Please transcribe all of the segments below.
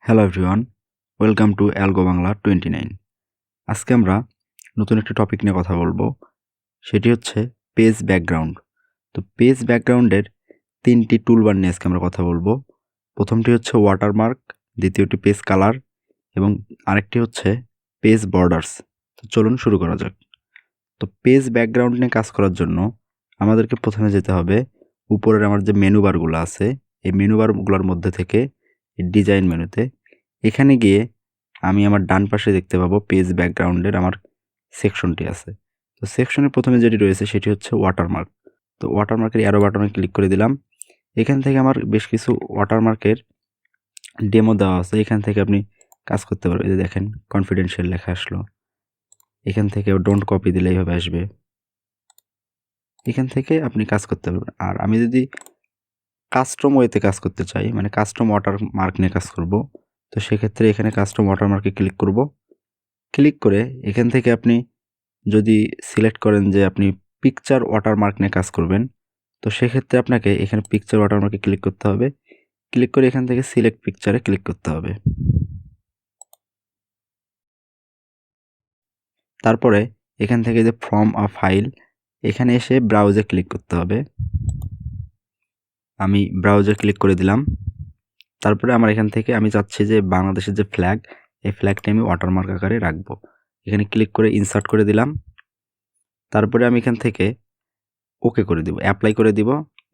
Hello everyone, welcome to algo Bangla 29। আজকে আমরা নতুন একটা টপিক নিয়ে কথা বলবো। সেটি হচ্ছে পেজ ব্যাকগ্রাউন্ড। তো পেজ ব্যাকগ্রাউন্ডের 3টি টুলবার নিয়ে আজকে আমরা কথা বলবো। প্রথমটি হচ্ছে ওয়াটারমার্ক, দ্বিতীয়টি পেজ কালার এবং আরেকটি হচ্ছে পেজ বর্ডার্স। তো চলুন শুরু করা যাক। তো পেজ ব্যাকগ্রাউন্ড নিয়ে কাজ করার জন্য আমাদেরকে প্রথমে যেতে হবে উপরের আমার যে মেনু বারগুলো আছে, এই মেনু বারগুলোর মধ্যে থেকে ডিজাইন মেনুতে এখানে গিয়ে আমি আমার ডান পাশে দেখতে পাবো পেজ ব্যাকগ্রাউন্ডের আমার সেকশনটি আছে। তো সেকশনের প্রথমে যেটি রয়েছে সেটি হচ্ছে ওয়াটারমার্ক। তো ওয়াটারমার্কের অ্যারো বাটনে ক্লিক করে দিলাম। এখান থেকে আমার বেশ কিছু ওয়াটারমার্কের ডেমো দেওয়া আছে, এখান থেকে আপনি কাজ করতে পারবেন। এই যে দেখেন কনফিডেন্সিয়াল লেখা আসলো, এখান থেকে ডোন্ট কপি দিলে এইভাবে আসবে। এখান থেকে আপনি কাজ করতে পারবেন। আর আমি যদি কাস্টম ওয়েতে কাজ করতে চাই, মানে কাস্টম ওয়াটারমার্ক নিয়ে কাজ করব, তো সেক্ষেত্রে এখানে কাস্টম ওয়াটারমার্কে ক্লিক করব। ক্লিক করে এখান থেকে আপনি যদি সিলেক্ট করেন যে আপনি পিকচার ওয়াটারমার্ক নিয়ে কাজ করবেন, তো সেক্ষেত্রে আপনাকে এখানে পিকচার ওয়াটারমার্কে ক্লিক করতে হবে। ক্লিক করে এখান থেকে সিলেক্ট পিকচারে ক্লিক করতে হবে। তারপরে এখান থেকে যে ফ্রম আ ফাইল, এখানে এসে ব্রাউজে ক্লিক করতে হবে। আমি ব্রাউজে ক্লিক করে দিলাম। তারপরে আমার এখান থেকে আমি চাচ্ছি যে বাংলাদেশের যে ফ্ল্যাগ, এই ফ্ল্যাগটি আমি ওয়াটারমার্ক আকারে রাখবো। এখানে ক্লিক করে ইনসার্ট করে দিলাম। তারপরে আমি এখান থেকে ওকে করে দিব, অ্যাপ্লাই করে দিব।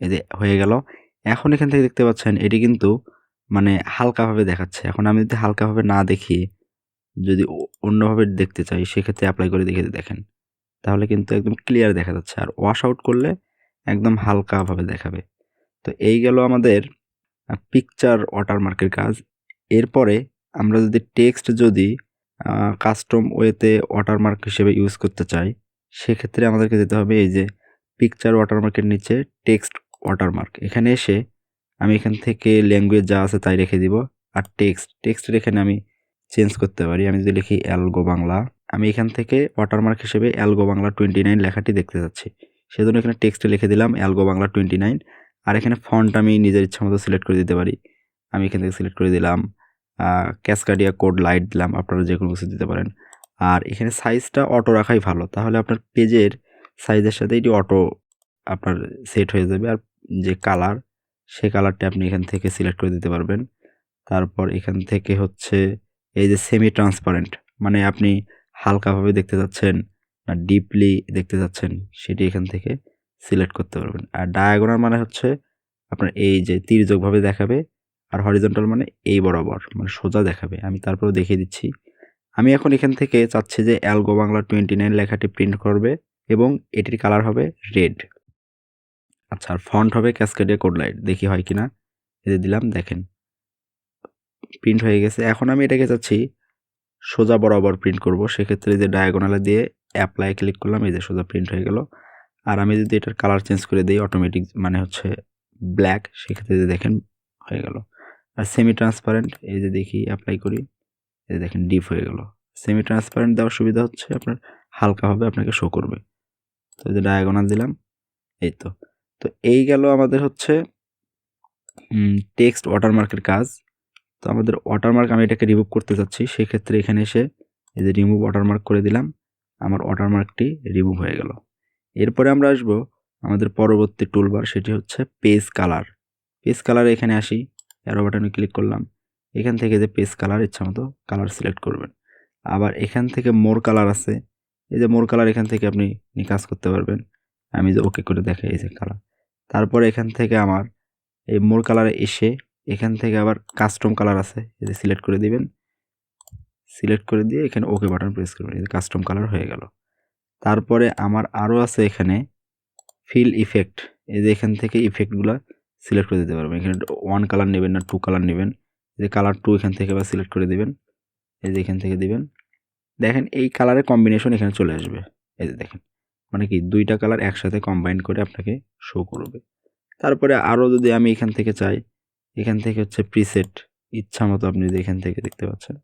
এই যে হয়ে গেল। এখন এখান থেকে দেখতে পাচ্ছেন এটি কিন্তু মানে হালকাভাবে দেখাচ্ছে। এখন আমি যদি হালকাভাবে না দেখি, যদি অন্যভাবে দেখতে চাই, সেক্ষেত্রে অ্যাপ্লাই করে দেখে দেখেন, তাহলে কিন্তু একদম ক্লিয়ার দেখা যাচ্ছে। আর ওয়াশ আউট করলে একদম হালকাভাবে দেখাবে। তো এই গেল আমাদের পিকচার ওয়াটারমার্কের কাজ। এরপরে আমরা যদি টেক্সট যদি কাস্টম ওয়েতে ওয়াটারমার্ক হিসেবে ইউজ করতে চাই, সেক্ষেত্রে আমাদেরকে যেতে হবে এই যে পিকচার ওয়াটারমার্কের নিচে টেক্সট ওয়াটারমার্ক। এখানে এসে আমি এখান থেকে ল্যাঙ্গুয়েজ যা আছে তাই রেখে দিব। আর টেক্সটের এখানে আমি চেঞ্জ করতে পারি। আমি যদি লিখি অ্যালগো বাংলা, আমি এখান থেকে ওয়াটারমার্ক হিসেবে অ্যালগো বাংলা 29 লেখাটি দেখতে যাচ্ছি। সেজন্য এখানে টেক্সটে লিখে দিলাম অ্যালগো বাংলা 29। আর এখানে ফন্ট আমি নিজের ইচ্ছা মতো সিলেক্ট করে দিতে পারি। আমি এখান থেকে সিলেক্ট করে দিলাম ক্যাসকাডিয়া কোড লাইট দিলাম, আপনারা যে কোনো কিছু দিতে পারেন। আর এখানে সাইজটা অটো রাখাই ভালো, তাহলে আপনার পেজের সাইজের সাথে এটি অটো আপনার সেট হয়ে যাবে। আর যে কালার, সে কালারটা আপনি এখান থেকে সিলেক্ট করে দিতে পারবেন। তারপর এখান থেকে হচ্ছে এই যে সেমি ট্রান্সপারেন্ট, মানে আপনি হালকাভাবে দেখতে যাচ্ছেন না ডিপলি দেখতে যাচ্ছেন, সেটি এখান থেকে সিলেক্ট করতে পারবেন। আর ডায়াগোনাল মানে হচ্ছে আপনার এই যে তির্যকভাবে দেখাবে, আর হরিজন্টাল মানে এই বরাবর, মানে সোজা দেখাবে। আমি তারপরেও দেখিয়ে দিচ্ছি। আমি এখন এখান থেকে চাচ্ছি যে অ্যালগো বাংলা 29 লেখাটি প্রিন্ট করবে এবং এটির কালার হবে রেড। আচ্ছা, আর ফন্ট হবে ক্যাসকেডিয়া কোড লাইট। দেখি হয় কিনা। এই দিলাম, দেখেন প্রিন্ট হয়ে গেছে। এখন আমি এটাকে চাচ্ছি সোজা বরাবর প্রিন্ট করব, সেক্ষেত্রে যে ডায়াগোনালে দিয়ে অ্যাপ্লাই ক্লিক করলাম, এই যে সোজা প্রিন্ট হয়ে গেল। আর আমি যদি এটার কালার চেঞ্জ করে দিই অটোমেটিক, মানে হচ্ছে ব্ল্যাক, সেক্ষেত্রে যে দেখেন হয়ে গেল। আর সেমি ট্রান্সপারেন্ট, এই যে দেখি অ্যাপ্লাই করি, এই দেখেন ডিপ হয়ে গেল। সেমি ট্রান্সপারেন্ট দেওয়ার সুবিধা হচ্ছে আপনার হালকাভাবে আপনাকে শো করবে। তো এই যে ডায়াগোনাল দিলাম, এই তো। তো এই গেল আমাদের হচ্ছে টেক্সট ওয়াটারমার্কের কাজ। তো আমাদের ওয়াটারমার্ক আমি এটাকে রিমুভ করতে চাচ্ছি, সেক্ষেত্রে এখানে এসে এই যে রিমুভ ওয়াটারমার্ক করে দিলাম, আমার ওয়াটারমার্কটি রিমুভ হয়ে গেল। এরপরে আমরা আসব আমাদের পরবর্তী টুলবার, সেটি হচ্ছে পেজ কালার। পেজ কালারে এখানে আসি, অ্যারো বাটনে ক্লিক করলাম। এখান থেকে যে পেজ কালার, ইচ্ছা মতো কালার সিলেক্ট করবেন। আবার এখান থেকে মোর কালার আছে, এই যে মোর কালার, এখান থেকে আপনি কাজ করতে পারবেন। আমি যে ওকে করে দেখাই, এই যে কালার। তারপরে এখান থেকে আমার এই মোর কালারে এসে এখান থেকে আবার কাস্টম কালার আছে, এই যে সিলেক্ট করে দিবেন। সিলেক্ট করে দিয়ে এখানে ওকে বাটন প্রেস করবেন, এই যে কাস্টম কালার হয়ে গেল। তারপরে আমার আরও আছে এখানে ফিল ইফেক্ট, এই যে এখান থেকে ইফেক্টগুলো সিলেক্ট করে দিতে পারবেন। এখানে 1 কালার নেবেন না 2 কালার নেবেন, এই যে কালার 2 এখান থেকে আবার সিলেক্ট করে দিবেন, এই যে এখান থেকে দিবেন। দেখেন এই কালারের কম্বিনেশন এখানে চলে আসবে, এই যে দেখেন, মানে কি 2টা কালার একসাথে কম্বাইন করে আপনাকে শো করবে। তারপরে আরও যদি আমি এখান থেকে চাই, এখান থেকে হচ্ছে প্রিসেট, ইচ্ছা মতো আপনি যদি এখান থেকে দেখতে পাচ্ছেন।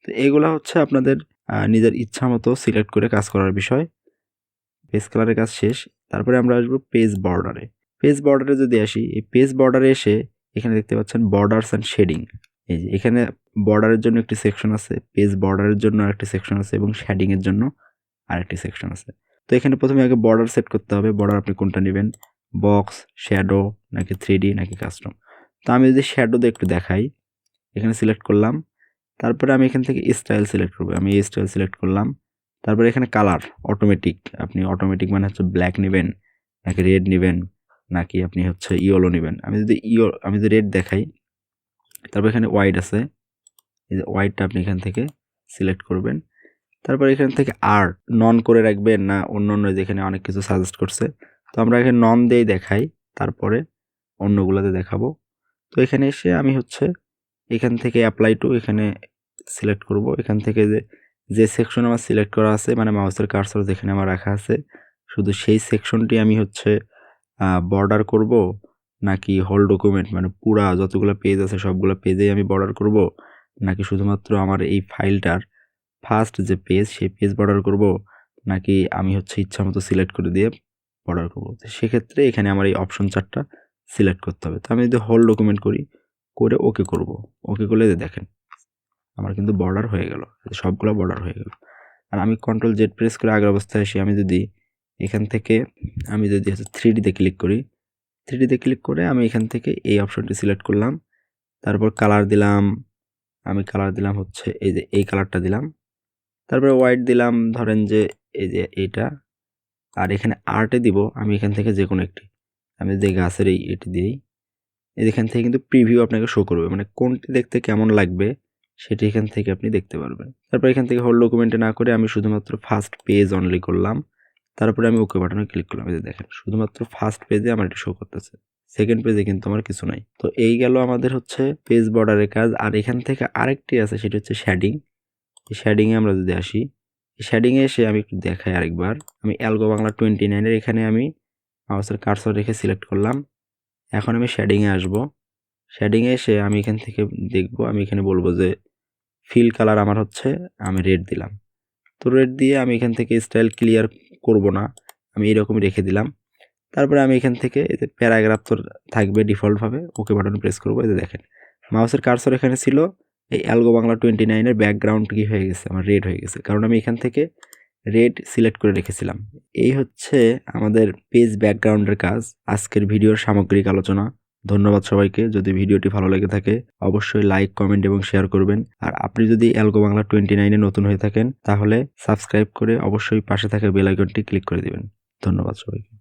তো এগুলা হচ্ছে আপনাদের নিজের ইচ্ছা মতো সিলেক্ট করে কাজ করার বিষয়। পেজ কালারের কাজ শেষ। তারপরে আমরা আসবো পেজ বর্ডারে। পেজ বর্ডারে যদি আসি, এই পেজ বর্ডারে এসে এখানে দেখতে পাচ্ছেন বর্ডারস অ্যান্ড শেডিং। এই যে এখানে বর্ডারের জন্য একটি সেকশন আছে, পেজ বর্ডারের জন্য আরেকটি সেকশন আছে এবং শ্যাডিংয়ের জন্য আরেকটি সেকশন আছে। তো এখানে প্রথমে আগে বর্ডার সেট করতে হবে। বর্ডার আপনি কোনটা নেবেন, বক্স, শ্যাডো নাকি 3D নাকি কাস্টম। তো আমি যদি শ্যাডোতে একটু দেখাই, এখানে সিলেক্ট করলাম। তারপরে আমি এখান থেকে স্টাইল সিলেক্ট করব। আমি এই স্টাইল সিলেক্ট করলাম। তারপরে এখানে কালার অটোমেটিক, আপনি অটোমেটিক মানে হচ্ছে ব্ল্যাক নেবেন নাকি রেড নেবেন নাকি আপনি হচ্ছে ইয়েলো নেবেন। আমি যদি রেড দেখাই, তারপর এখানে হোয়াইট আছে, এই যে হোয়াইটটা আপনি এখান থেকে সিলেক্ট করবেন। তারপর এখান থেকে আর্ট নন করে রাখবেন না অন্য যেখানে অনেক কিছু সাজেস্ট করছে, তো আমরা এখানে নন দিয়েই দেখাই, তারপরে অন্যগুলোতে দেখাবো। তো এখানে এসে আমি হচ্ছে এখান থেকে অ্যাপ্লাই টু এখানে সিলেক্ট করব। এখান থেকে যে সেকশন আমার সিলেক্ট করা আছে, মানে মাউসের কার্সর যেখানে আমার রাখা আছে, শুধু সেই সেকশনটি আমি হচ্ছে বর্ডার করব নাকি হোল ডকুমেন্ট মানে পুরা যতগুলো পেজ আছে সবগুলো পেজেই আমি বর্ডার করব, নাকি শুধুমাত্র আমার এই ফাইলটার ফার্স্ট যে পেজ সেই পেজ বর্ডার করব, নাকি আমি হচ্ছে ইচ্ছামতো সিলেক্ট করে দিয়ে বর্ডার করব। তো সেক্ষেত্রে এখানে আমার এই অপশন 4টা সিলেক্ট করতে হবে। তো আমি যদি হোল ডকুমেন্ট করি, করে ওকে করব। ওকে করলে দেখেন আমার কিন্তু বর্ডার হয়ে গেল, সবগুলো বর্ডার হয়ে গেল। আর আমি কন্ট্রোল জেড প্রেস করে আগের অবস্থায় আসি, আমি যদি এখান থেকে আমি যদি হচ্ছে 3Dতে ক্লিক করি, 3Dতে ক্লিক করে আমি এখান থেকে এই অপশনটি সিলেক্ট করলাম। তারপর কালার দিলাম, আমি কালার দিলাম হচ্ছে এই যে এই কালারটা দিলাম। তারপরে হোয়াইট দিলাম, ধরেন যে এই যে এইটা। আর এখানে আর্টে দিব আমি এখান থেকে যে কোনো একটি, আমি যে গাছের এটি দিই, এখান থেকে কিন্তু প্রিভিউ আপনাকে শো করবে, মানে কোনটি দেখতে কেমন লাগবে সেটি এখান থেকে আপনি দেখতে পারবেন। তারপর এখান থেকে হোল ডকুমেন্টে না করে আমি শুধুমাত্র ফার্স্ট পেজ অনলি করলাম। তারপরে আমি ওকে বাটনে ক্লিক করলাম। এই যে দেখেন শুধুমাত্র ফার্স্ট পেজে আমার এটা শো করতেছে, সেকেন্ড পেজে কিন্তু আমার কিছু নাই। তো এই গেল আমাদের হচ্ছে পেজ বর্ডারের কাজ। আর এখান থেকে আরেকটি আছে, সেটি হচ্ছে শ্যাডিং। এই শ্যাডিংয়ে আমরা যদি আসি, এই শ্যাডিংয়ে এসে আমি একটু দেখাই আরেকবার। আমি অ্যালগো বাংলা 29-এর এখানে আমি মাউসের কার্সর রেখে সিলেক্ট করলাম। এখন আমি শ্যাডিংয়ে আসবো। শ্যাডিংয়ে এসে আমি এখান থেকে দেখব, আমি এখানে বলবো যে ফিল কালার আমার হচ্ছে আমি রেড দিলাম। তো রেড দিয়ে আমি এখান থেকে স্টাইল ক্লিয়ার করব না, আমি এরকমই রেখে দিলাম। তারপরে আমি এখান থেকে এই যে প্যারাগ্রাফ তো থাকবে ডিফল্টভাবে, ওকে বাটন প্রেস করবো। এই যে দেখেন মাউসের কার্সর এখানে ছিল, এই অ্যালগো বাংলা 29-এর ব্যাকগ্রাউন্ড কি হয়ে গেছে, আমার রেড হয়ে গেছে, কারণ আমি এখান থেকে রেড সিলেক্ট করে রেখেছিলাম। এই হচ্ছে আমাদের পেজ ব্যাকগ্রাউন্ডের কাজ, আজকের ভিডিওর সামগ্রিক আলোচনা। ধন্যবাদ সবাইকে। যদি ভিডিওটি ভালো লেগে থাকে অবশ্যই লাইক, কমেন্ট এবং শেয়ার করবেন। আর আপনি যদি অ্যালগো বাংলা 29-এ নতুন হয়ে থাকেন তাহলে সাবস্ক্রাইব করে অবশ্যই পাশে থাকা বেল আইকনটি ক্লিক করে দিবেন। ধন্যবাদ সবাইকে।